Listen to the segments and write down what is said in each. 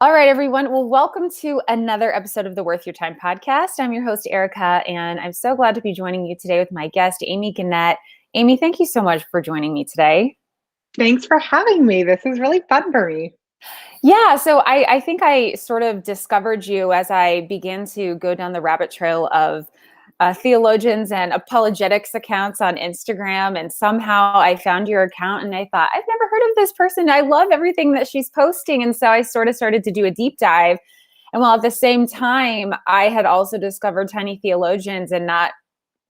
All right, everyone. Well, welcome to another episode of the Worth Your Time podcast. I'm your host, Ericka, and I'm so glad to be joining you today with my guest, Amy Gannett. Amy, thank you so much for joining me today. Thanks for having me. This is really fun for me. Yeah, so I think I sort of discovered you as I began to go down the rabbit trail of theologians and apologetics accounts on Instagram. And somehow I found your account and I thought, I've never heard of this person. I love everything that she's posting. And so I sort of started to do a deep dive. And while at the same time, I had also discovered Tiny Theologians and not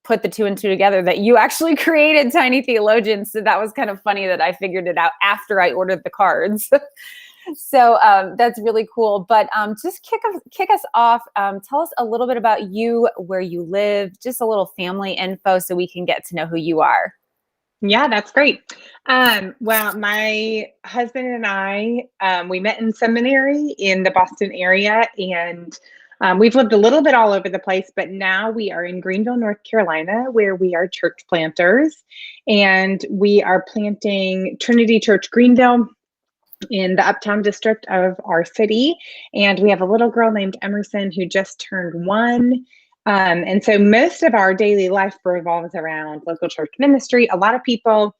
put the two and two together that you actually created Tiny Theologians. So that was kind of funny that I figured it out after I ordered the cards. So that's really cool. But just kick us off. Tell us a little bit about you, where you live, just a little family info so we can get to know who you are. Yeah, that's great. Well, my husband and I, we met in seminary in the Boston area, and we've lived a little bit all over the place, but now we are in Greenville, North Carolina, where we are church planters, and we are planting Trinity Church Greenville in the uptown district of our city. And we have a little girl named Emerson who just turned 1. And so most of our daily life revolves around local church ministry. A lot of people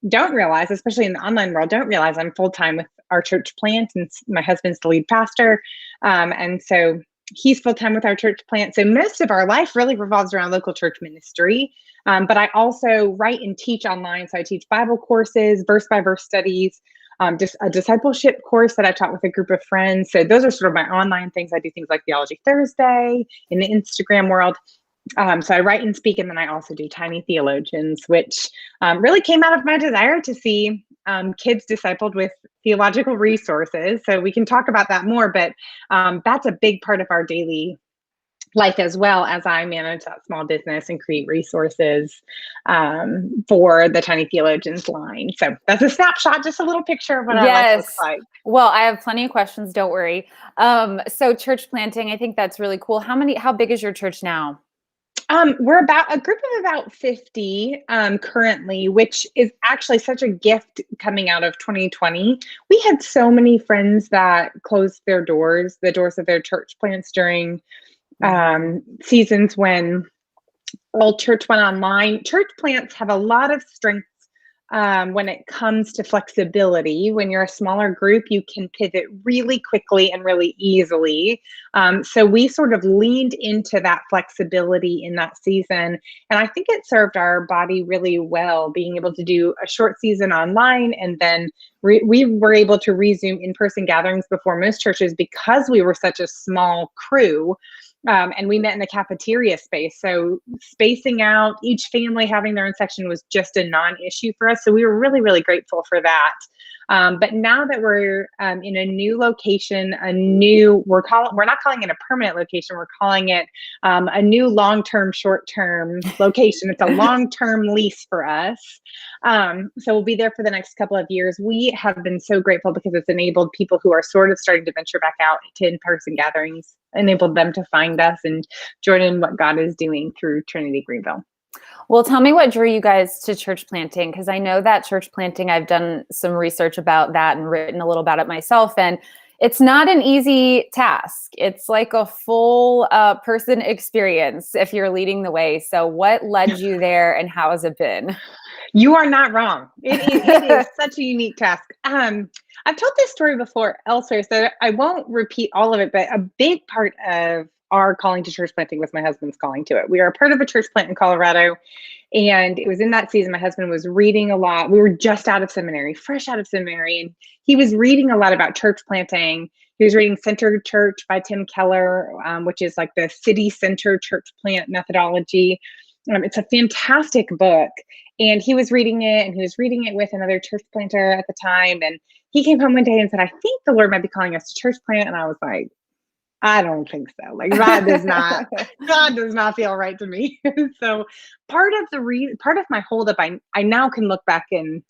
don't realize, especially in the online world, don't realize I'm full-time with our church plant, and my husband's the lead pastor. And so he's full-time with our church plant. So most of our life really revolves around local church ministry. But I also write and teach online. So I teach Bible courses, verse-by-verse studies, just a discipleship course that I taught with a group of friends. So those are sort of my online things. I do things like Theology Thursday in the Instagram world. So I write and speak, and then I also do Tiny Theologians, which really came out of my desire to see kids discipled with theological resources. So we can talk about that more, but that's a big part of our daily life, as well as I manage that small business and create resources for the Tiny Theologians line. So that's a snapshot, just a little picture of what our life looks like. Well, I have plenty of questions. Don't worry. So church planting, I think that's really cool. How big is your church now? We're about a group of about 50 currently, which is actually such a gift coming out of 2020. We had so many friends that closed the doors of their church plants during seasons when all church went online. Church plants have a lot of strengths when it comes to flexibility. When you're a smaller group, you can pivot really quickly and really easily. So we sort of leaned into that flexibility in that season. And I think it served our body really well, being able to do a short season online, and then we were able to resume in-person gatherings before most churches because we were such a small crew. And we met in the cafeteria space. So spacing out, each family having their own section was just a non-issue for us. So we were really, really grateful for that. But now that we're in a new location, we're not calling it a permanent location. We're calling it a new long-term, short-term location. It's a long-term lease for us. So we'll be there for the next couple of years. We have been so grateful because it's enabled people who are sort of starting to venture back out to in-person gatherings, enabled them to find us and join in what God is doing through Trinity Greenville. Well, tell me what drew you guys to church planting, because I know that church planting, I've done some research about that and written a little about it myself. And it's not an easy task. It's like a full person experience if you're leading the way. So what led you there, and how has it been? You are not wrong. It is such a unique task. I've told this story before elsewhere, so I won't repeat all of it, but a big part of our calling to church planting was my husband's calling to it. We are a part of a church plant in Colorado, and it was in that season my husband was reading a lot. We were just out of seminary, fresh out of seminary, and he was reading a lot about church planting. He was reading Centered Church by Tim Keller, which is like the city center church plant methodology. It's a fantastic book. And he was reading it, and he was reading it with another church planter at the time. And he came home one day and said, I think the Lord might be calling us to church plant. And I was like, I don't think so. Like God does not feel right to me. So part of my holdup, I now can look back and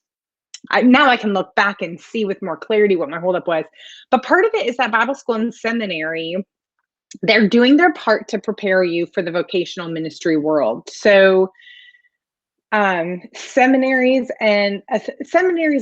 I can look back and see with more clarity what my holdup was. But part of it is that Bible school and seminary, they're doing their part to prepare you for the vocational ministry world. So seminaries and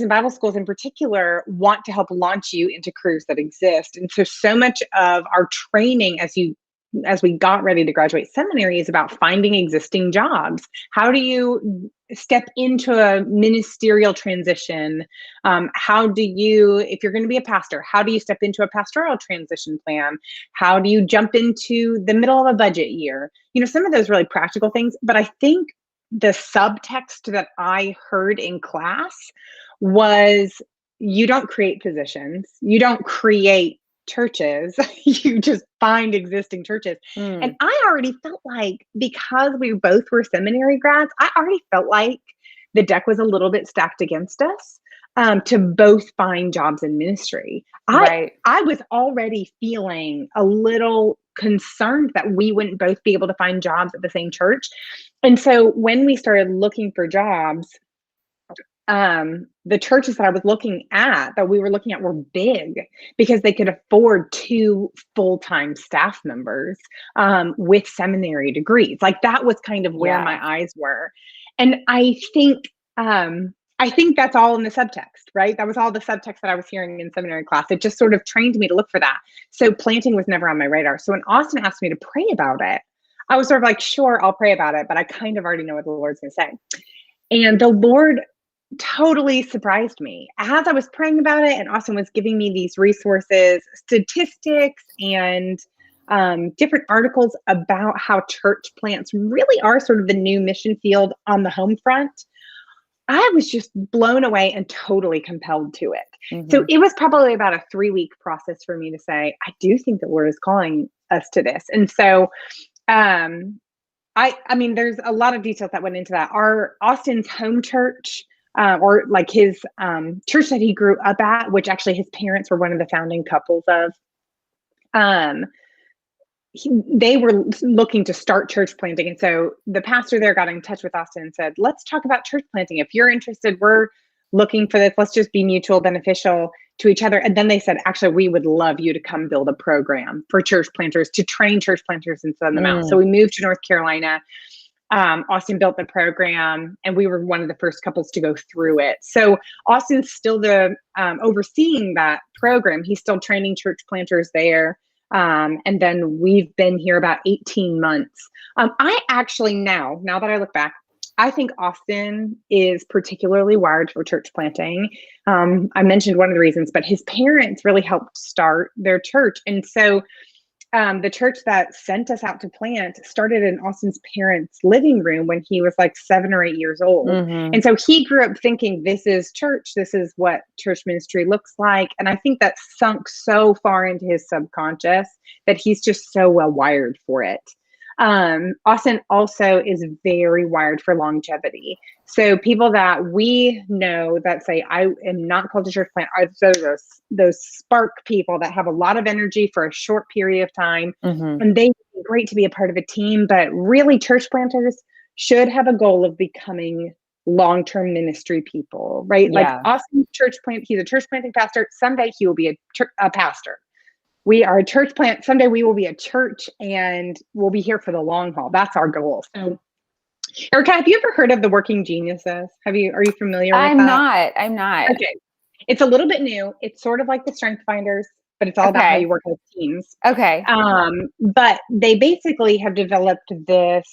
Bible schools in particular want to help launch you into careers that exist. And so much of our training as we got ready to graduate seminary is about finding existing jobs. How do you step into a ministerial transition? How do you, if you're going to be a pastor, how do you step into a pastoral transition plan? How do you jump into the middle of a budget year? Some of those really practical things. But I think the subtext that I heard in class was, you don't create positions, you don't create churches, you just find existing churches. And I already felt like, because we both were seminary grads, I already felt like the deck was a little bit stacked against us to both find jobs in ministry. I was already feeling a little concerned that we wouldn't both be able to find jobs at the same church. And so when we started looking for jobs, the churches that we were looking at were big because they could afford 2 full-time staff members with seminary degrees. Like, that was kind of where my eyes were. And I think that's all in the subtext, right? That was all the subtext that I was hearing in seminary class. It just sort of trained me to look for that. So planting was never on my radar. So when Austin asked me to pray about it, I was sort of like, sure, I'll pray about it, but I kind of already know what the Lord's going to say. And the Lord totally surprised me as I was praying about it. And Austin was giving me these resources, statistics, and different articles about how church plants really are sort of the new mission field on the home front. I was just blown away and totally compelled to it. So it was probably about a 3-week process for me to say, I do think the Lord is calling us to this. And so, I mean, there's a lot of details that went into that. Our Austin's home church, or like his church that he grew up at, which actually his parents were one of the founding couples of, they were looking to start church planting. And so the pastor there got in touch with Austin and said, let's talk about church planting. If you're interested, we're looking for this. Let's just be mutual beneficial to each other. And then they said, actually, we would love you to come build a program for church planters, to train church planters and send them out. So we moved to North Carolina. Austin built the program, and we were one of the first couples to go through it. So Austin's still overseeing that program. He's still training church planters there. And then we've been here about 18 months. I actually now that I look back, I think Austin is particularly wired for church planting. I mentioned one of the reasons, but his parents really helped start their church. And so the church that sent us out to plant started in Austin's parents' living room when he was like 7 or 8 years old. And so he grew up thinking, this is church. This is what church ministry looks like. And I think that sunk so far into his subconscious that he's just so well wired for it. Austin also is very wired for longevity. So people that we know that say, I am not called to church plant, are those spark people that have a lot of energy for a short period of time. And they are great to be a part of a team, but really church planters should have a goal of becoming long-term ministry people, right? Like Austin he's a church planting pastor. Someday he will be a pastor. We are a church plant. Someday we will be a church, and we'll be here for the long haul. That's our goal. So, Ericka, have you ever heard of the Working Geniuses? Are you familiar with that? I'm not. Okay. It's a little bit new. It's sort of like the Strength Finders, but it's all about how you work with teams. Okay. But they basically have developed this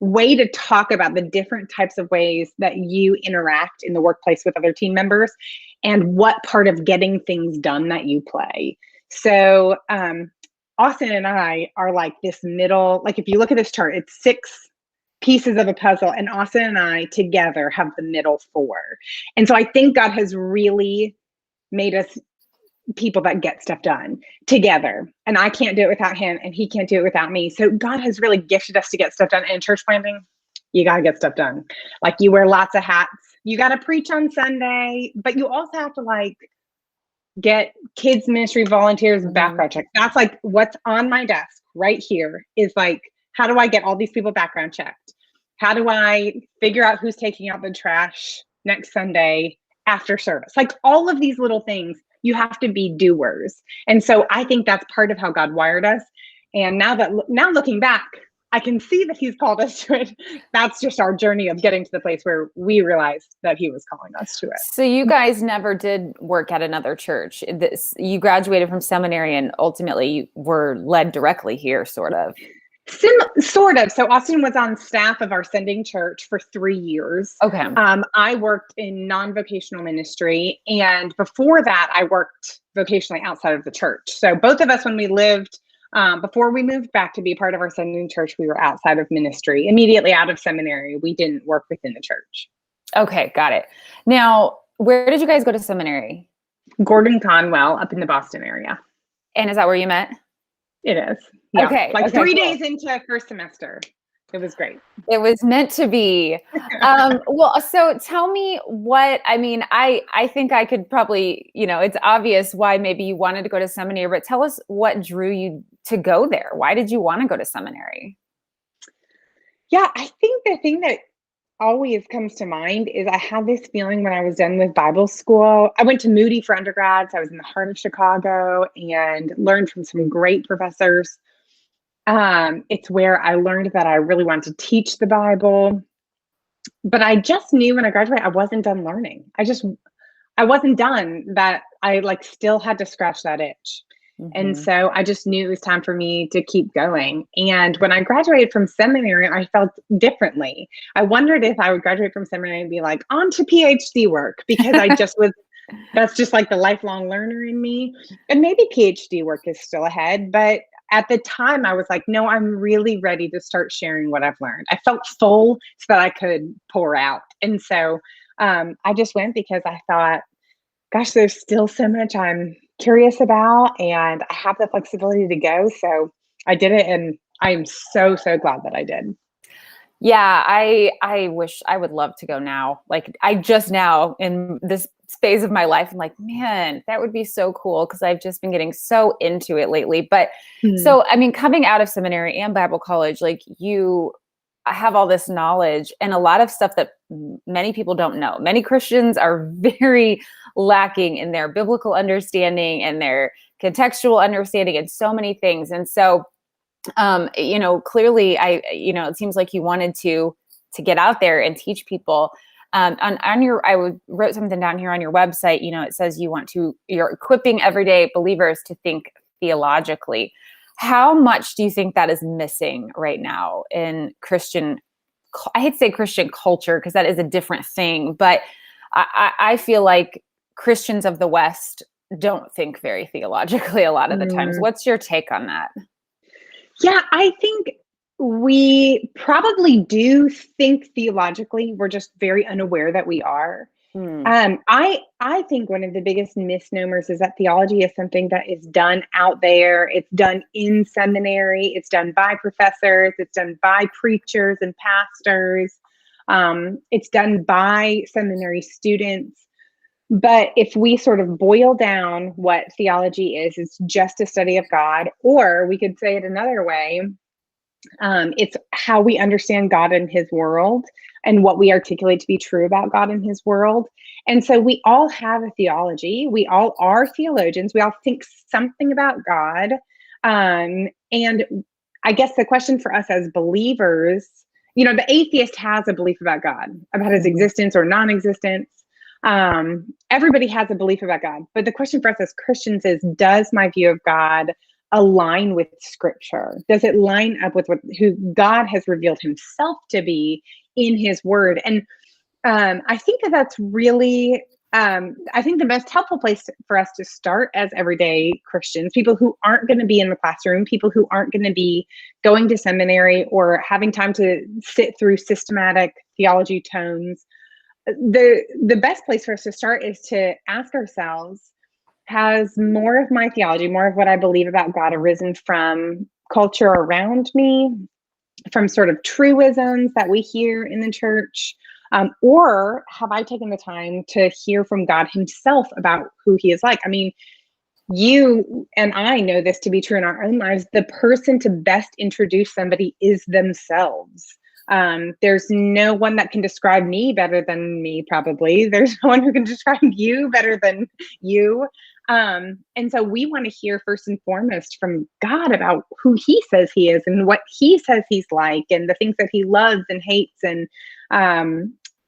way to talk about the different types of ways that you interact in the workplace with other team members and what part of getting things done that you play. So Austin and I are like this middle, like if you look at this chart, it's 6 pieces of a puzzle, and Austin and I together have the middle 4. And so I think God has really made us people that get stuff done together, and I can't do it without him, and he can't do it without me. So God has really gifted us to get stuff done. And in church planting, you got to get stuff done. Like, you wear lots of hats. You got to preach on Sunday, but you also have to like get kids ministry volunteers background checks. That's like what's on my desk right here is like, how do I get all these people background checked? How do I figure out who's taking out the trash next Sunday after service? Like, all of these little things, you have to be doers. And so I think that's part of how God wired us. And now looking back, I can see that he's called us to it. That's just our journey of getting to the place where we realized that he was calling us to it. So you guys never did work at another church. You graduated from seminary and ultimately you were led directly here, sort of. Sort of. So Austin was on staff of our sending church for 3 years. Okay. I worked in non-vocational ministry, and before that, I worked vocationally outside of the church. So both of us, when we lived, before we moved back to be part of our sending church, we were outside of ministry. Immediately out of seminary, we didn't work within the church. Okay, got it. Now, where did you guys go to seminary? Gordon Conwell, up in the Boston area. And is that where you met? It is. Yeah. Okay. Like okay, 3 cool. days into first semester. It was great. It was meant to be. Well, so tell me I think I could probably, it's obvious why maybe you wanted to go to seminary, but tell us what drew you to go there. Why did you want to go to seminary? Yeah, I think the thing that always comes to mind is I had this feeling when I was done with Bible school. I went to Moody for undergrad, so I was in the heart of Chicago and learned from some great professors. It's where I learned that I really wanted to teach the Bible. But I just knew when I graduated, I wasn't done learning. I wasn't done, that I still had to scratch that itch. Mm-hmm. And so I just knew it was time for me to keep going. And when I graduated from seminary, I felt differently. I wondered if I would graduate from seminary and be like, on to PhD work, because that's just like the lifelong learner in me. And maybe PhD work is still ahead, but at the time I was like, no, I'm really ready to start sharing what I've learned. I felt full so that I could pour out. And so I just went because I thought, gosh, there's still so much I'm curious about, and I have the flexibility to go. So I did it, and I am so, so glad that I did. Yeah, I wish I would love to go now. I just now in this phase of my life, I'm like, man, that would be so cool, because I've just been getting so into it lately. But so, coming out of seminary and Bible college, you have all this knowledge and a lot of stuff that many people don't know. Many Christians are very lacking in their biblical understanding and their contextual understanding and so many things. And so, clearly it seems like you wanted to get out there and teach people. Wrote something down here on your website. It says you're equipping everyday believers to think theologically. How much do you think that is missing right now in Christian? I hate to say Christian culture, because that is a different thing, but I feel like Christians of the West don't think very theologically a lot of the times. What's your take on that? Yeah, I think we probably do think theologically. We're just very unaware that we are. I think one of the biggest misnomers is that theology is something that is done out there. It's done in seminary. It's done by professors. It's done by preachers and pastors. It's done by seminary students. But if we sort of boil down what theology is, it's just a study of God, or we could say it another way. It's how we understand God and his world, and what we articulate to be true about God and his world. And so we all have a theology. We all are theologians. We all think something about God. And I guess the question for us as believers, the atheist has a belief about God, about his existence or non-existence. Everybody has a belief about God. But the question for us as Christians is, does my view of God align with Scripture? Does it line up with who God has revealed himself to be in his word? And I think that's really, I think the most helpful place for us to start as everyday Christians, people who aren't going to be in the classroom, people who aren't going to be going to seminary or having time to sit through systematic theology tomes, the best place for us to start is to ask ourselves, has more of my theology, more of what I believe about God, arisen from culture around me, from sort of truisms that we hear in the church? Or have I taken the time to hear from God himself about who he is like? I mean, you and I know this to be true in our own lives. The person to best introduce somebody is themselves. There's no one that can describe me better than me, probably. There's no one who can describe you better than you. And so we want to hear first and foremost from God about who he says he is and what he says he's like and the things that he loves and hates and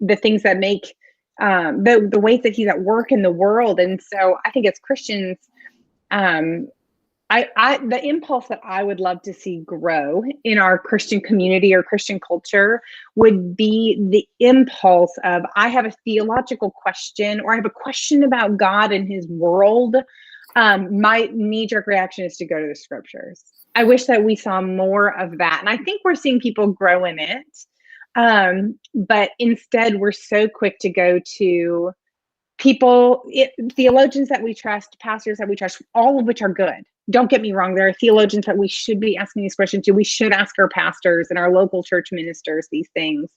the things that make the ways that he's at work in the world. And so I think as Christians, the impulse that I would love to see grow in our Christian community or Christian culture would be the impulse of, I have a theological question, or I have a question about God and his world. My knee-jerk reaction is to go to the scriptures. I wish that we saw more of that. And I think we're seeing people grow in it. But instead, we're so quick to go to theologians that we trust, pastors that we trust, all of which are good. Don't get me wrong. There are theologians that we should be asking these questions to. We should ask our pastors and our local church ministers these things.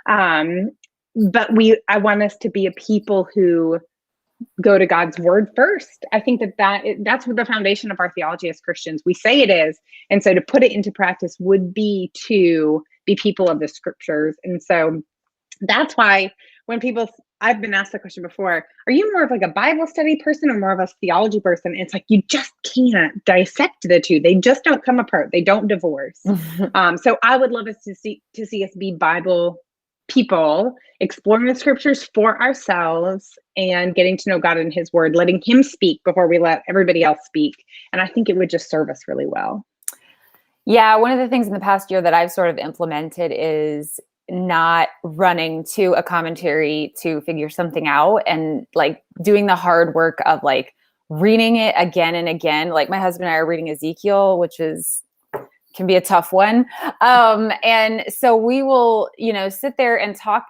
But I want us to be a people who go to God's word first. I think that's what the foundation of our theology as Christians. We say it is. And so to put it into practice would be to be people of the scriptures. And so that's why when I've been asked the question before, are you more of like a Bible study person or more of a theology person? And it's like, you just can't dissect the two. They just don't come apart. They don't divorce. So I would love us to see us be Bible people, exploring the scriptures for ourselves and getting to know God and his word, letting him speak before we let everybody else speak. And I think it would just serve us really well. Yeah. One of the things in the past year that I've sort of implemented is not running to a commentary to figure something out and like doing the hard work of like reading it again and again. Like my husband and I are reading Ezekiel, which can be a tough one. And so we will, sit there and talk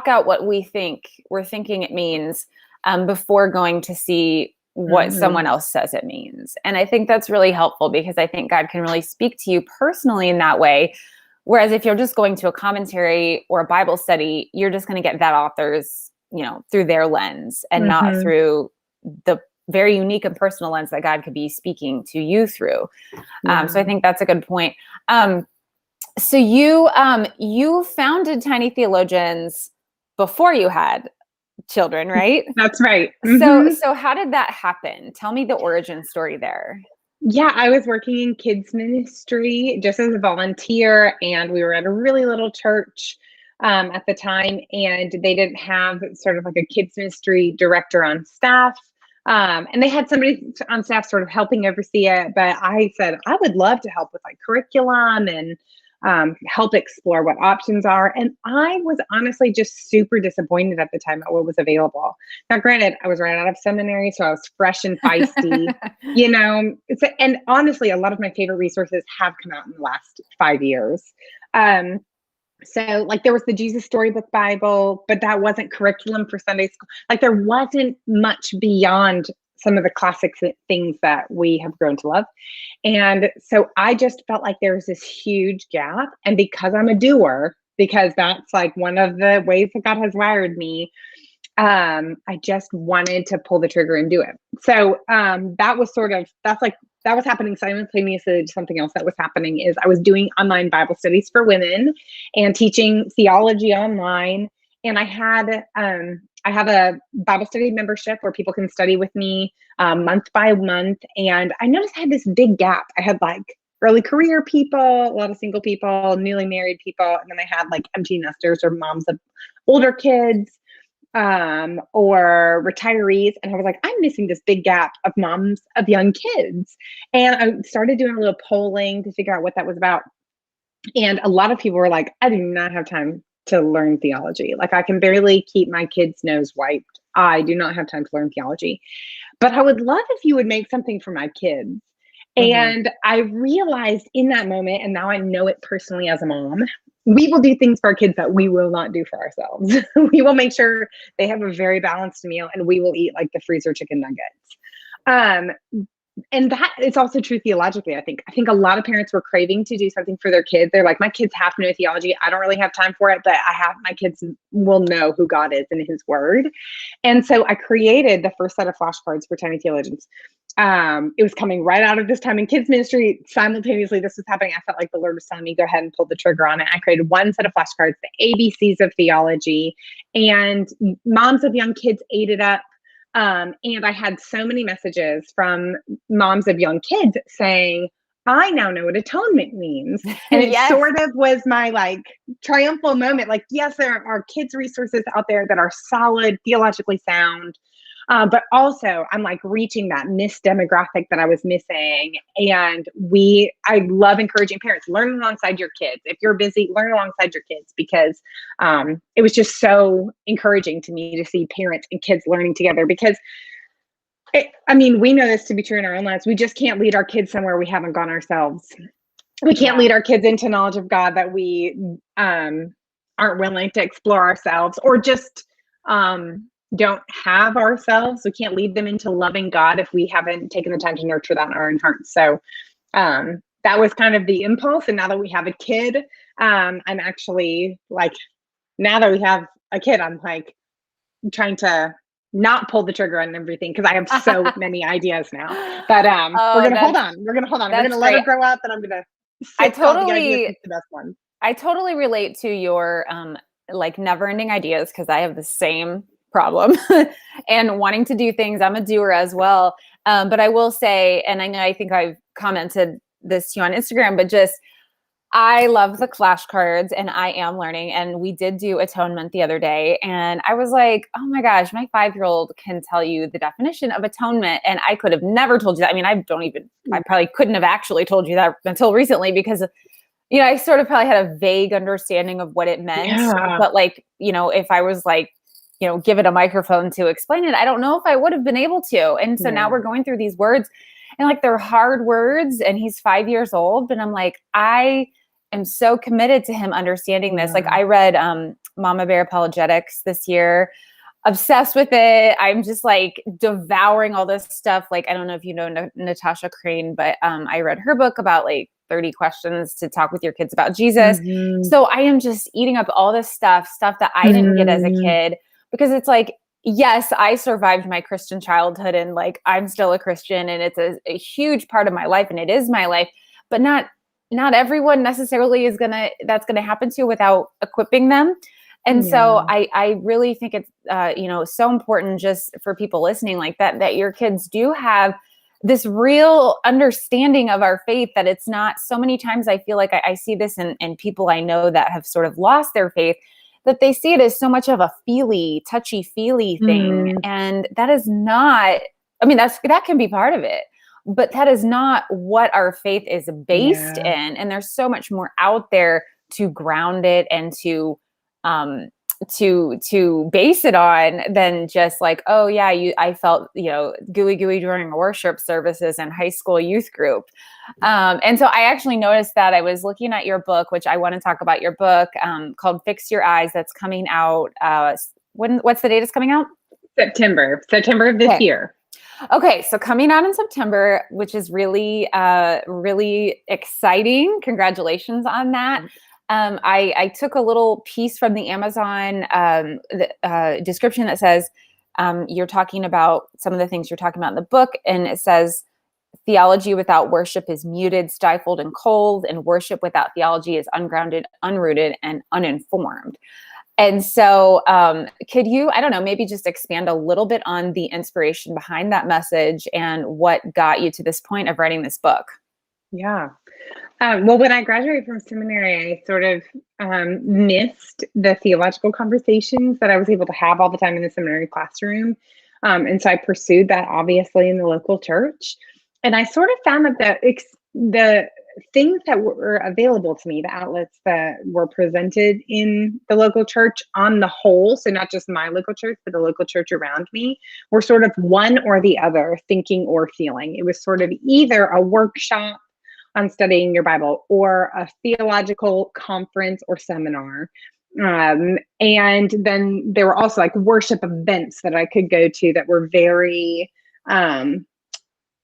out what we're thinking it means before going to see what someone else says it means. And I think that's really helpful because I think God can really speak to you personally in that way. Whereas if you're just going to a commentary or a Bible study, you're just going to get that author's, through their lens and not through the very unique and personal lens that God could be speaking to you through. So I think that's a good point. So you founded Tiny Theologians before you had children, right? That's right. So how did that happen? Tell me the origin story there. Yeah, I was working in kids ministry just as a volunteer, and we were at a really little church at the time, and they didn't have sort of like a kids ministry director on staff. And they had somebody on staff sort of helping oversee it. But I said, I would love to help with like curriculum and help explore what options are. And I was honestly just super disappointed at the time at what was available. Now, granted, I was right out of seminary, so I was fresh and feisty, and honestly, a lot of my favorite resources have come out in the last 5 years. So like there was the Jesus Storybook Bible, but that wasn't curriculum for Sunday school. Like there wasn't much beyond some of the classic things that we have grown to love. And so I just felt like there was this huge gap. And because I'm a doer, because that's like one of the ways that God has wired me, I just wanted to pull the trigger and do it. So that was happening simultaneously to something else that was happening is I was doing online Bible studies for women and teaching theology online. And I have a Bible study membership where people can study with me month by month. And I noticed I had this big gap. I had like early career people, a lot of single people, newly married people. And then I had like empty nesters or moms of older kids or retirees. And I was like, I'm missing this big gap of moms of young kids. And I started doing a little polling to figure out what that was about. And a lot of people were like, I do not have time to learn theology. Like I can barely keep my kids' nose wiped. I do not have time to learn theology, but I would love if you would make something for my kids. And I realized in that moment, and now I know it personally as a mom, we will do things for our kids that we will not do for ourselves. We will make sure they have a very balanced meal and we will eat like the freezer chicken nuggets. And that is also true theologically, I think. I think a lot of parents were craving to do something for their kids. They're like, my kids have to know theology. I don't really have time for it, but my kids will know who God is and his word. And so I created the first set of flashcards for Tiny Theologians. It was coming right out of this time in kids ministry. Simultaneously, this was happening. I felt like the Lord was telling me, go ahead and pull the trigger on it. I created one set of flashcards, the ABCs of theology, and moms of young kids ate it up. And I had so many messages from moms of young kids saying, I now know what atonement means. And it Yes. sort of was my like triumphal moment. Like, yes, there are kids resources out there that are solid, theologically sound. But also I'm like reaching that missed demographic that I was missing. And I love encouraging parents, learn alongside your kids. If you're busy, learn alongside your kids, because it was just so encouraging to me to see parents and kids learning together. Because we know this to be true in our own lives. We just can't lead our kids somewhere we haven't gone ourselves. We can't lead our kids into knowledge of God that we aren't willing to explore ourselves, or just don't have ourselves. We can't lead them into loving God if we haven't taken the time to nurture that in our own hearts. So that was kind of the impulse. And now that we have a kid, I'm actually like, now that we have a kid, I'm like trying to not pull the trigger on everything, because I have so many ideas now. But we're gonna hold on. We're gonna let her grow up, and I'm gonna sift all the ideas, the best one. I totally relate to your like never-ending ideas, because I have the same problem and wanting to do things. I'm a doer as well. But I will say, and I think I've commented this to you on Instagram, but just I love the flashcards, and I am learning. And we did do atonement the other day, and I was like, oh my gosh, my 5-year-old can tell you the definition of atonement. And I could have never told you that. I mean, I probably couldn't have actually told you that until recently, because I sort of probably had a vague understanding of what it meant. Yeah. But like, if I was like, give it a microphone to explain it, I don't know if I would have been able to. And so now we're going through these words, and like they're hard words, and he's 5 years old, but I'm like, I am so committed to him understanding this. Like I read Mama Bear Apologetics this year, obsessed with it. I'm just like devouring all this stuff. Like, I don't know if you know Natasha Crane, but I read her book about like 30 questions to talk with your kids about Jesus. Mm-hmm. So I am just eating up all this stuff that I didn't get as a kid, because it's like, yes, I survived my Christian childhood, and like, I'm still a Christian, and it's a huge part of my life, and it is my life, but not everyone necessarily that's going to happen to without equipping them. And so I really think it's, so important just for people listening like that your kids do have this real understanding of our faith, that it's not, so many times I feel like I see this in people I know that have sort of lost their faith, that they see it as so much of a touchy-feely thing. And that is not, that can be part of it, but that is not what our faith is based in. And there's so much more out there to ground it and to base it on than just like, oh yeah, I felt, gooey during worship services and high school youth group. And so I actually noticed that I was looking at your book, which I want to talk about your book, called Fix Your Eyes, that's coming out. What's the date it's coming out? September of this year. Okay, so coming out in September, which is really, really exciting. Congratulations on that. I took a little piece from the Amazon description that says, you're talking about some of the things you're talking about in the book, and it says, theology without worship is muted, stifled, and cold, and worship without theology is ungrounded, unrooted, and uninformed. And so could you, I don't know, maybe just expand a little bit on the inspiration behind that message and what got you to this point of writing this book? Yeah. Well, when I graduated from seminary, I sort of missed the theological conversations that I was able to have all the time in the seminary classroom. And so I pursued that, obviously, in the local church. And I sort of found that the things that were available to me, the outlets that were presented in the local church on the whole, so not just my local church, but the local church around me, were sort of one or the other, thinking or feeling. It was sort of either a workshop on studying your Bible, or a theological conference or seminar. And then there were also like worship events that I could go to that were very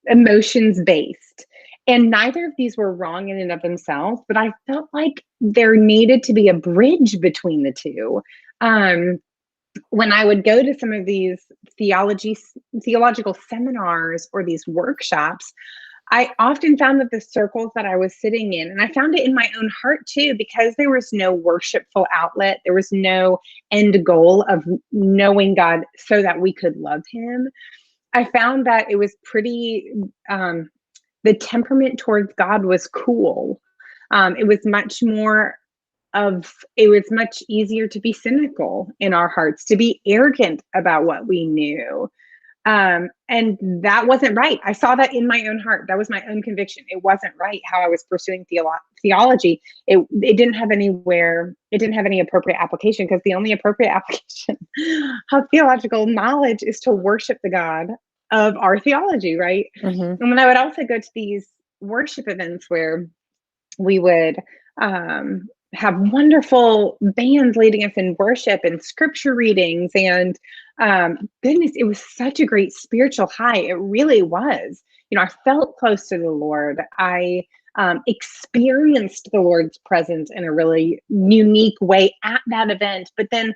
emotions based. And neither of these were wrong in and of themselves, but I felt like there needed to be a bridge between the two. When I would go to some of these theological seminars or these workshops, I often found that the circles that I was sitting in, and I found it in my own heart too, because there was no worshipful outlet. There was no end goal of knowing God so that we could love him. I found that it was pretty, the temperament towards God was cool. It was much more it was much easier to be cynical in our hearts, to be arrogant about what we knew. And that wasn't right. I saw that in my own heart. That was my own conviction. It wasn't right how I was pursuing theology. It didn't have any appropriate application, because the only appropriate application of theological knowledge is to worship the God of our theology, right? Mm-hmm. And when I would also go to these worship events where we would have wonderful bands leading us in worship and scripture readings, and goodness, it was such a great spiritual high. It really was. I felt close to the Lord. I experienced the Lord's presence in a really unique way at that event. But then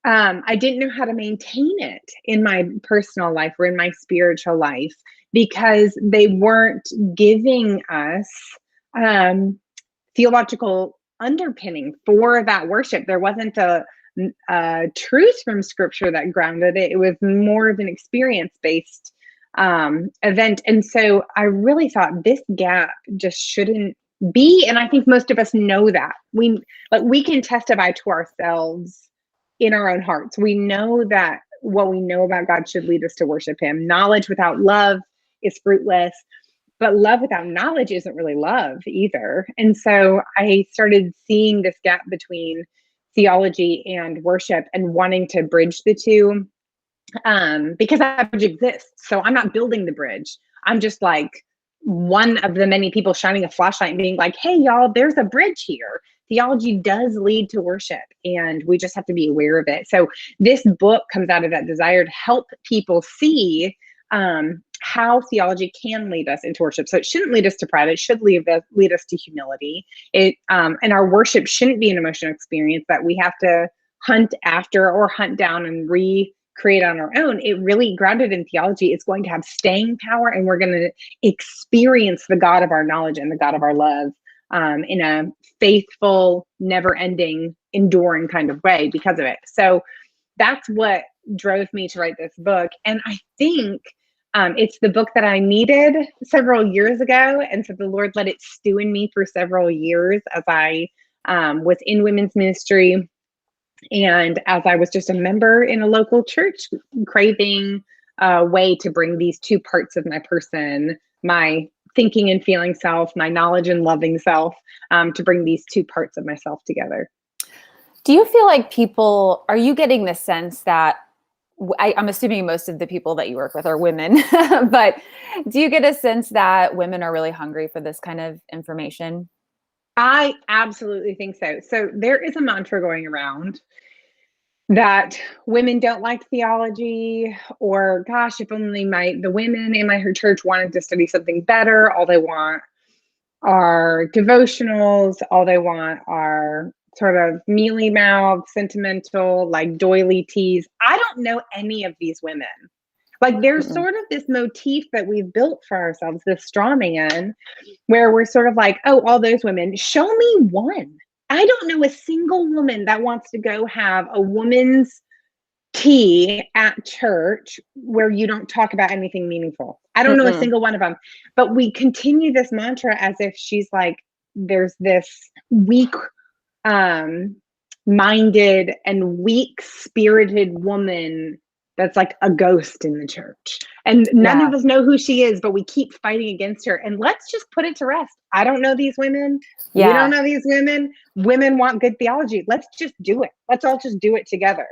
I didn't know how to maintain it in my personal life or in my spiritual life, because they weren't giving us theological underpinning for that worship. There wasn't a truth from scripture that grounded it. It was more of an experience-based event. And so I really thought this gap just shouldn't be. And I think most of us know that. We can testify to ourselves in our own hearts. We know that what we know about God should lead us to worship him. Knowledge without love is fruitless. But love without knowledge isn't really love either. And so I started seeing this gap between theology and worship and wanting to bridge the two, because that bridge exists. So I'm not building the bridge. I'm just like one of the many people shining a flashlight and being like, hey, y'all, there's a bridge here. Theology does lead to worship, and we just have to be aware of it. So this book comes out of that desire to help people see how theology can lead us into worship. So it shouldn't lead us to pride. It should lead us to humility. And our worship shouldn't be an emotional experience that we have to hunt after or hunt down and recreate on our own. It really, grounded in theology, is going to have staying power, and we're going to experience the God of our knowledge and the God of our love in a faithful, never-ending, enduring kind of way because of it. So that's what drove me to write this book. And I think it's the book that I needed several years ago. And so the Lord let it stew in me for several years as I was in women's ministry, and as I was just a member in a local church, craving a way to bring these two parts of my person, my thinking and feeling self, my knowledge and loving self, to bring these two parts of myself together. Do you feel like are you getting the sense that, I'm assuming most of the people that you work with are women, but do you get a sense that women are really hungry for this kind of information? I absolutely think so. So there is a mantra going around that women don't like theology, or gosh, if only the women in my church wanted to study something better. All they want are devotionals. All they want are sort of mealy mouth, sentimental, like doily teas. I don't know any of these women. Like, there's sort of this motif that we've built for ourselves, this straw man, where we're sort of like, oh, all those women, show me one. I don't know a single woman that wants to go have a woman's tea at church where you don't talk about anything meaningful. I don't know a single one of them. But we continue this mantra as if she's like, there's this weak minded and weak spirited woman that's like a ghost in the church. And none of us know who she is, but we keep fighting against her. And let's just put it to rest. I don't know these women. Yeah. We don't know these women. Women want good theology. Let's just do it. Let's all just do it together.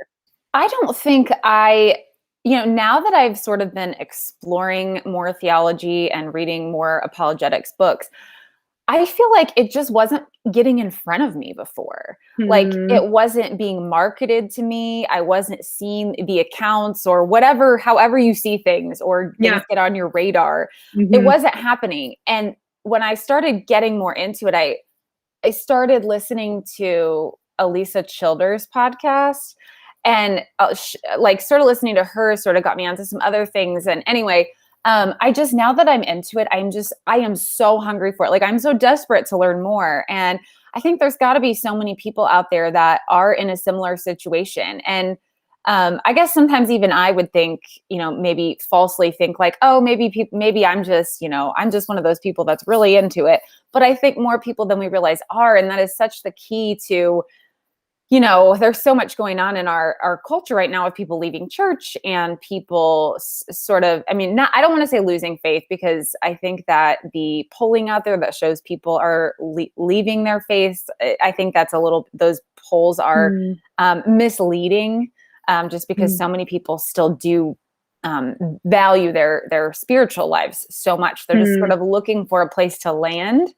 I don't think now that I've sort of been exploring more theology and reading more apologetics books, I feel like it just wasn't getting in front of me before. Like, it wasn't being marketed to me. I wasn't seeing the accounts or whatever, however you see things or things get on your radar. It wasn't happening. And when I started getting more into it, I started listening to Elisa Childers' podcast, and started listening to her, sort of got me onto some other things. And anyway, I just, now that I'm into it, I am so hungry for it. Like, I'm so desperate to learn more. And I think there's got to be so many people out there that are in a similar situation. And I guess sometimes even I would think, maybe falsely think like, oh, maybe I'm just, I'm just one of those people that's really into it. But I think more people than we realize are, and that is such the key to, there's so much going on in our culture right now of people leaving church and people sort of, I mean, I don't want to say losing faith, because I think that the polling out there that shows people are leaving their faith, I think that's those polls are misleading, just because so many people still do value their spiritual lives so much. They're just sort of looking for a place to land.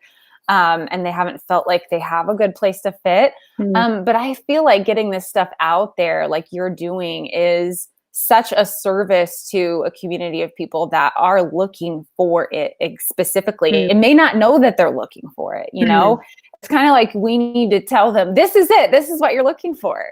And they haven't felt like they have a good place to fit. But I feel like getting this stuff out there like you're doing is such a service to a community of people that are looking for it specifically and may not know that they're looking for it. It's kind of like we need to tell them, this is it. This is what you're looking for.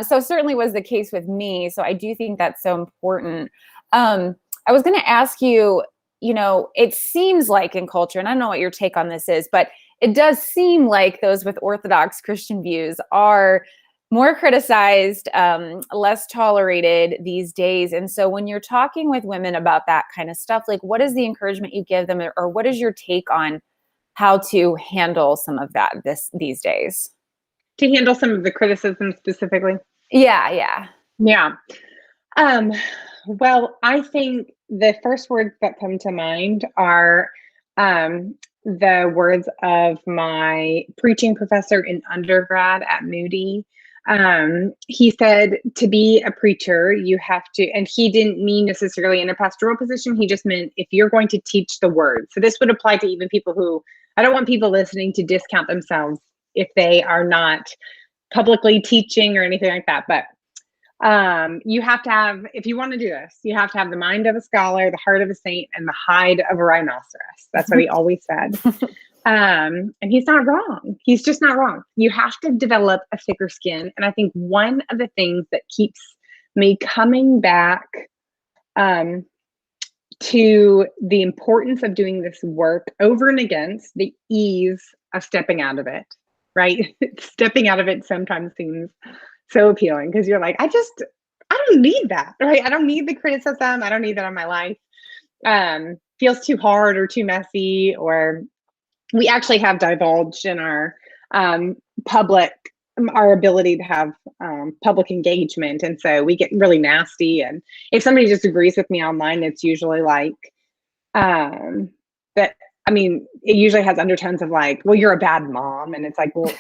So certainly was the case with me. So I do think that's so important. I was going to ask you, it seems like in culture, and I don't know what your take on this is, but it does seem like those with Orthodox Christian views are more criticized, less tolerated these days. And so when you're talking with women about that kind of stuff, like, what is the encouragement you give them, or what is your take on how to handle some of that these days? To handle some of the criticism specifically? Yeah. Well, I think the first words that come to mind are the words of my preaching professor in undergrad at Moody. He said, to be a preacher, you have to, and he didn't mean necessarily in a pastoral position. He just meant if you're going to teach the word. So this would apply to even people who, I don't want people listening to discount themselves if they are not publicly teaching or anything like that. But you have to have, if you want to do this, you have to have the mind of a scholar, the heart of a saint, and the hide of a rhinoceros. That's what he always said. And he's not wrong. He's just not wrong. You have to develop a thicker skin. And I think one of the things that keeps me coming back to the importance of doing this work over and against the ease of stepping out of it, right? Stepping out of it sometimes seems so appealing because you're like, I don't need that, right? I don't need the criticism. I don't need that in my life. Feels too hard or too messy, or we actually have divulged in our our ability to have public engagement. And so we get really nasty. And if somebody disagrees with me online, it's usually like, that, I mean, it usually has undertones of like, well, you're a bad mom. And it's like, well,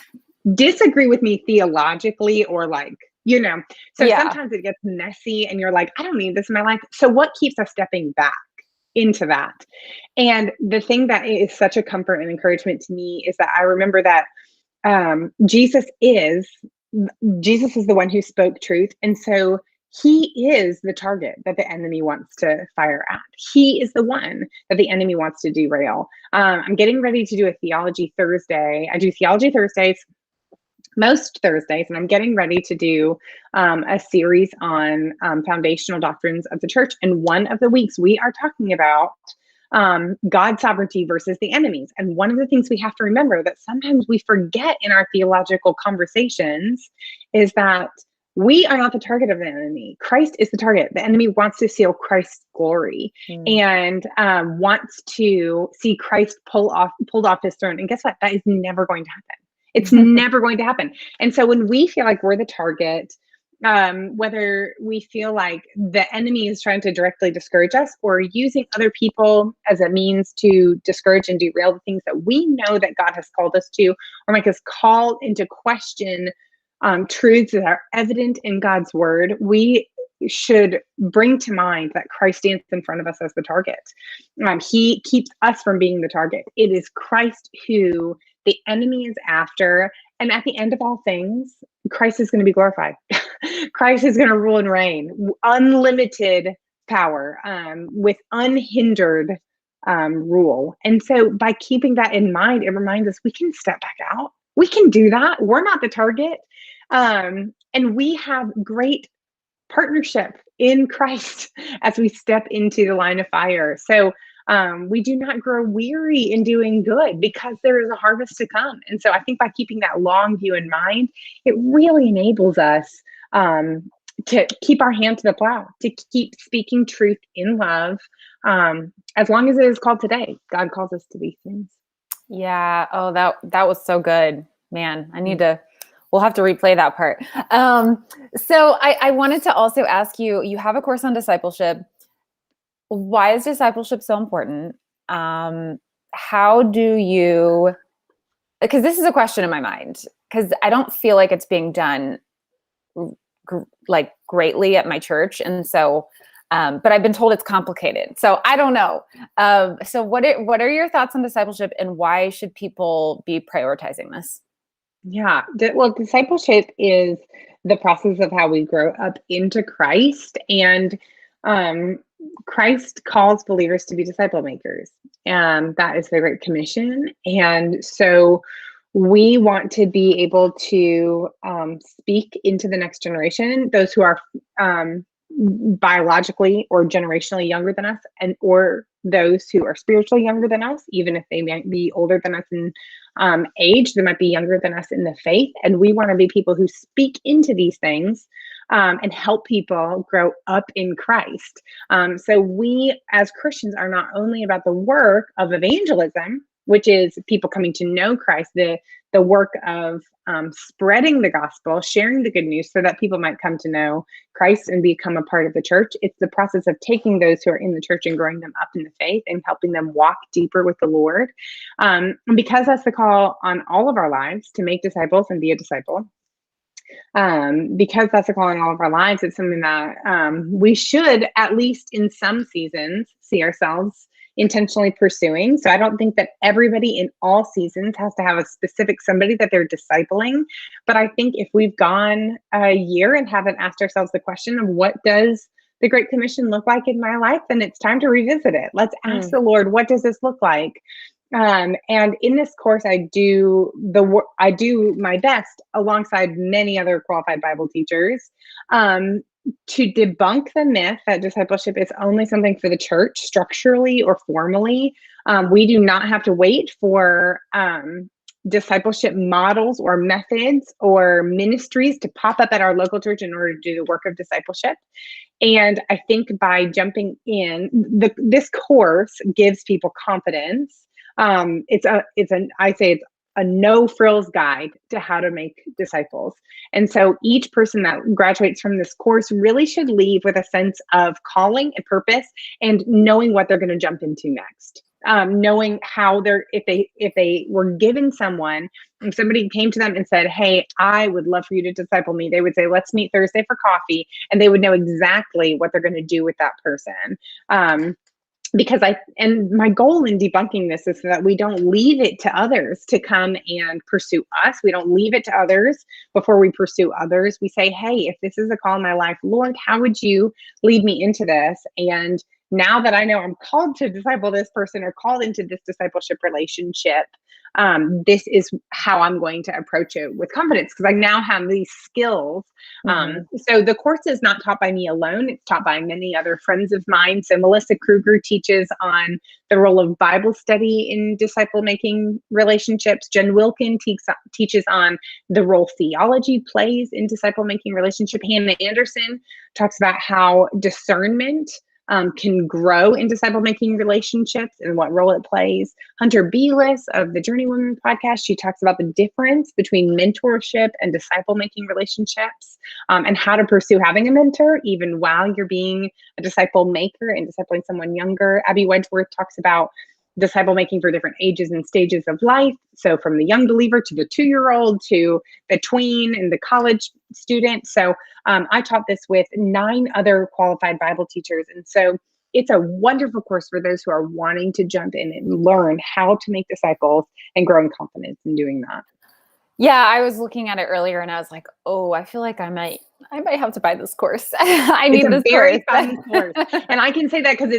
disagree with me theologically or like, so sometimes it gets messy and you're like, I don't need this in my life. So what keeps us stepping back into that? And the thing that is such a comfort and encouragement to me is that I remember that Jesus is the one who spoke truth. And so he is the target that the enemy wants to fire at. He is the one that the enemy wants to derail. I'm getting ready to do a theology Thursday. I do theology Thursdays most Thursdays, and I'm getting ready to do a series on foundational doctrines of the church. And one of the weeks we are talking about God's sovereignty versus the enemies. And one of the things we have to remember that sometimes we forget in our theological conversations is that we are not the target of the enemy. Christ is the target. The enemy wants to steal Christ's glory and wants to see Christ pulled off his throne. And guess what? That is never going to happen. It's never going to happen. And so when we feel like we're the target, whether we feel like the enemy is trying to directly discourage us or using other people as a means to discourage and derail the things that we know that God has called us to, or make us call into question truths that are evident in God's word, we should bring to mind that Christ stands in front of us as the target. He keeps us from being the target. It is Christ who the enemy is after. And at the end of all things, Christ is going to be glorified. Christ is going to rule and reign, unlimited power, with unhindered rule. And so by keeping that in mind, it reminds us we can step back out. We can do that. We're not the target. And we have great partnership in Christ as we step into the line of fire. So we do not grow weary in doing good because there is a harvest to come. And so I think by keeping that long view in mind, it really enables us to keep our hand to the plow, to keep speaking truth in love, as long as it is called today. God calls us to these things. Yeah. Oh, that was so good, man. We'll have to replay that part. So I wanted to also ask you, you have a course on discipleship. Why is discipleship so important? How do you, because this is a question in my mind, because I don't feel like it's being done like greatly at my church. And so, but I've been told it's complicated. So I don't know. So what are your thoughts on discipleship, and why should people be prioritizing this? Yeah. Well, discipleship is the process of how we grow up into Christ. And Christ calls believers to be disciple makers. And that is the Great Commission. And so we want to be able to speak into the next generation, those who are biologically or generationally younger than us, and or those who are spiritually younger than us, even if they might be older than us in age, they might be younger than us in the faith. And we want to be people who speak into these things and help people grow up in Christ. So we as Christians are not only about the work of evangelism, which is people coming to know Christ, the work of spreading the gospel, sharing the good news so that people might come to know Christ and become a part of the church. It's the process of taking those who are in the church and growing them up in the faith and helping them walk deeper with the Lord. And because that's the call on all of our lives, to make disciples and be a disciple, because that's a call in all of our lives, it's something that we should, at least in some seasons, see ourselves intentionally pursuing. So I don't think that everybody in all seasons has to have a specific somebody that they're discipling. But I think if we've gone a year and haven't asked ourselves the question of what does the Great Commission look like in my life, then it's time to revisit it. Let's ask the Lord, what does this look like? And in this course, I do my best alongside many other qualified Bible teachers to debunk the myth that discipleship is only something for the church structurally or formally. We do not have to wait for discipleship models or methods or ministries to pop up at our local church in order to do the work of discipleship. And I think by jumping in, this course gives people confidence. It's a no frills guide to how to make disciples. And so each person that graduates from this course really should leave with a sense of calling and purpose and knowing what they're going to jump into next. Knowing how if they were given someone, if somebody came to them and said, "Hey, I would love for you to disciple me," they would say, "Let's meet Thursday for coffee." And they would know exactly what they're going to do with that person. Because my goal in debunking this is so that we don't leave it to others to come and pursue us. We don't leave it to others before we pursue others. We say, "Hey, if this is a call in my life, Lord, how would you lead me into this?" And now that I know I'm called to disciple this person or called into this discipleship relationship, this is how I'm going to approach it with confidence, because I now have these skills. So the course is not taught by me alone. It's taught by many other friends of mine. So Melissa Kruger teaches on the role of Bible study in disciple-making relationships. Jen Wilkin teaches on the role theology plays in disciple-making relationship. Hannah Andersen talks about how discernment can grow in disciple-making relationships and what role it plays. Hunter Beelis of the Journeywoman podcast, she talks about the difference between mentorship and disciple-making relationships, and how to pursue having a mentor even while you're being a disciple maker and discipling someone younger. Abby Wedgeworth talks about disciple making for different ages and stages of life. So from the young believer to the 2-year-old to the tween and the college student. So I taught this with 9 other qualified Bible teachers. And so it's a wonderful course for those who are wanting to jump in and learn how to make disciples and grow in confidence in doing that. Yeah, I was looking at it earlier and I was like, oh, I feel like I might have to buy this course. I It's need a this very course. fun course. And I can say that because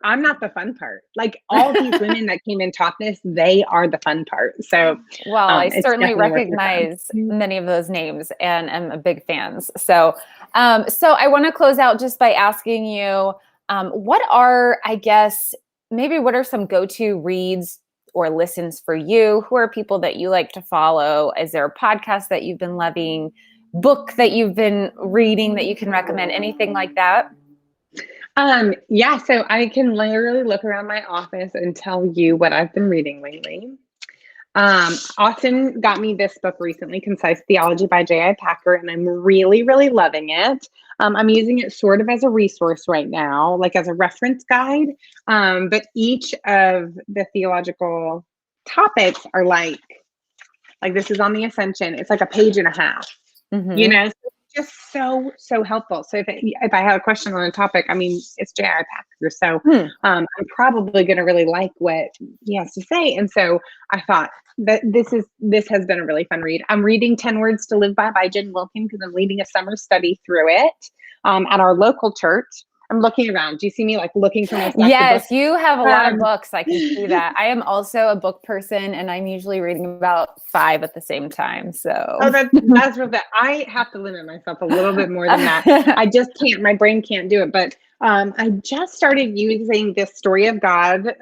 I'm not the fun part. Like all these women that came and taught this, they are the fun part. So Well, I it's certainly definitely worth your time. recognize many of those names and am a big fans. So, so I want to close out just by asking you, what are, I guess, maybe what are some go-to reads or listens for you? Who are people that you like to follow? Is there a podcast that you've been loving, book that you've been reading that you can recommend? Anything like that? Yeah, so I can literally look around my office and tell you what I've been reading lately. Austin got me this book recently, Concise Theology by J.I. Packer, and I'm really, really loving it. I'm using it sort of as a resource right now, like as a reference guide. But each of the theological topics are like this is on the Ascension. It's like a page and a half, you Mm-hmm. know, so it's just so helpful. So if I have a question on a topic, I mean, it's J.I. Packer, so Hmm. I'm probably going to really like what he has to say. And so I thought that this has been a really fun read. I'm reading 10 Words to Live by Jen Wilkin because I'm leading a summer study through it at our local church. I'm looking around. Do you see me like looking for my stack of books? Yes, you have a lot of Um, books. I can see that. I am also a book person, and I'm usually reading about 5 at the same time. Oh, So, that's real bad. I have to limit myself a little bit more than that. I just can't. My brain can't do it. But I just started using this Story of God.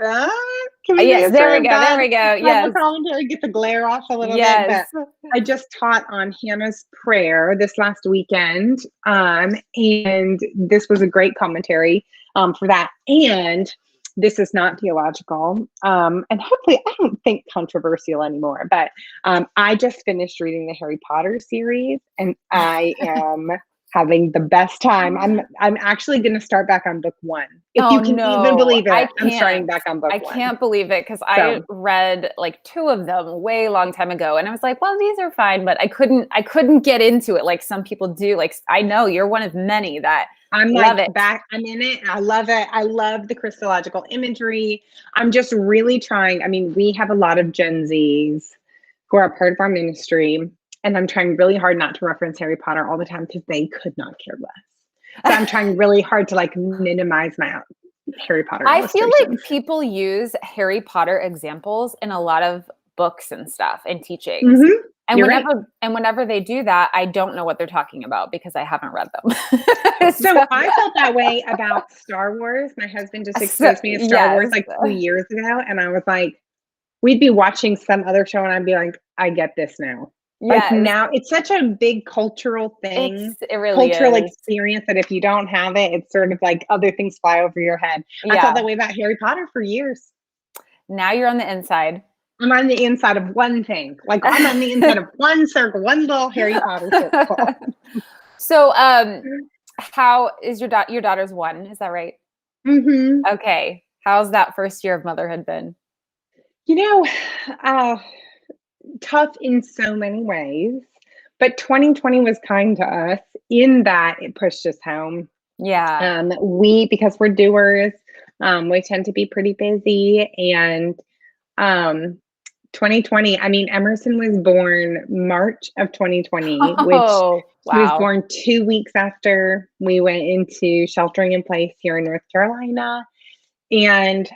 Can we say yes, a there Story we of go. There God? we go. Bible Yes, commentary, get the glare off a little bit. But yes. I just taught on Hannah's prayer this last weekend, and this was a great commentary for that. And this is not theological, and hopefully, I don't think controversial anymore. But I just finished reading the Harry Potter series, and I am having the best time. I'm actually going to start back on book 1. If Oh you can even no, believe I it, I'm starting can't. back on book I 1. can't believe it because I So read like 2 of them way long time ago, and I was like, "Well, these are fine," but I couldn't get into it like some people do. Like I know you're one of many that I'm love like it. back. I'm in it. I love it. I love the Christological imagery. I'm just really trying. I mean, we have a lot of Gen Zs who are part of our ministry, and I'm trying really hard not to reference Harry Potter all the time because they could not care less. So I'm trying really hard to like minimize my Harry Potter I feel like illustrations. people use Harry Potter examples in a lot of books and stuff and teachings. Mm-hmm. And You're right. whenever they do that, I don't know what they're talking about because I haven't read them. So so, I felt that way about Star Wars. My husband just so exposed me to Star Wars yes. like 2 years ago, and I was like, we'd be watching some other show, and I'd be like, I get this now. Like Yes. now, it's such a big cultural thing, It really cultural is. experience that if you don't have it, it's sort of like other things fly over your head. I felt Yeah. that way about Harry Potter for years. Now you're on the inside. I'm on the inside of one thing. Like I'm on the inside of one circle, one little Harry Potter circle. So, how is your daughter's 1? Is that right? Mm-hmm. Okay. How's that first year of motherhood been? You know, uh, tough in so many ways, but 2020 was kind to us in that it pushed us home. Yeah. Because we're doers, we tend to be pretty busy, and um, 2020, I mean, Emerson was born March of 2020, which Oh, he was wow. born 2 weeks after we went into sheltering in place here in North Carolina. And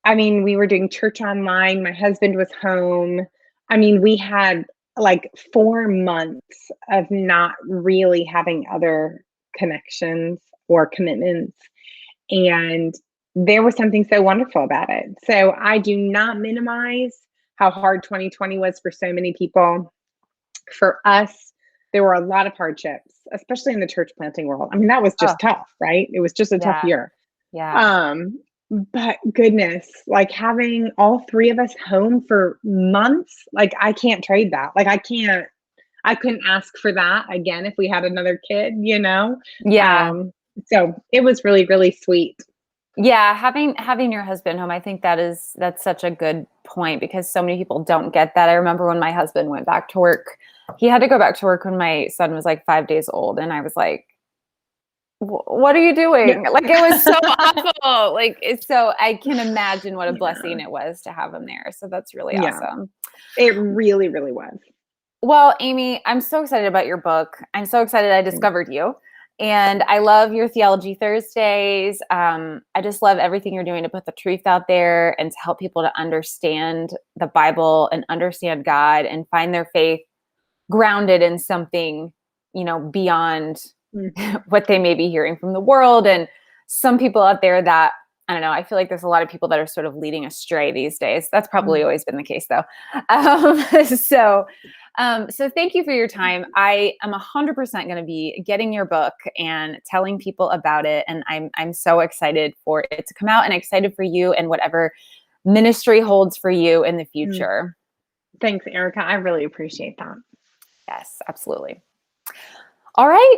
I mean, we were doing church online. My husband was home. I mean, we had like 4 months of not really having other connections or commitments. And there was something so wonderful about it. So I do not minimize how hard 2020 was for so many people. For us, there were a lot of hardships, especially in the church planting world. I mean, that was Oh, just tough, right? It was just a tough yeah. year. Yeah. Um, but goodness, like having all 3 of us home for months, like I can't trade that. Like I couldn't ask for that again if we had another kid, you know? Yeah. So it was really, really sweet. Yeah, having your husband home, I think that's such a good point because so many people don't get that. I remember when my husband went back to work. He had to go back to work when my son was like 5 days old, and I was like, what are you Yeah. doing? Like it was so awful. Like it's so I can imagine what a Yeah. blessing it was to have him there. So that's really Yeah. awesome. It really, really was. Well, Amy, I'm so excited about your book. I'm so excited I discovered you. And I love your Theology Thursdays. I just love everything you're doing to put the truth out there and to help people to understand the Bible and understand God and find their faith grounded in something, beyond what they may be hearing from the world. And some people out there that, I don't know, I feel like there's a lot of people that are sort of leading astray these days. That's probably always been the case, though. So thank you for your time. I am 100% going to be getting your book and telling people about it. And I'm so excited for it to come out, and excited for you and whatever ministry holds for you in the future. Thanks, Ericka. I really appreciate that. Yes, absolutely. All right.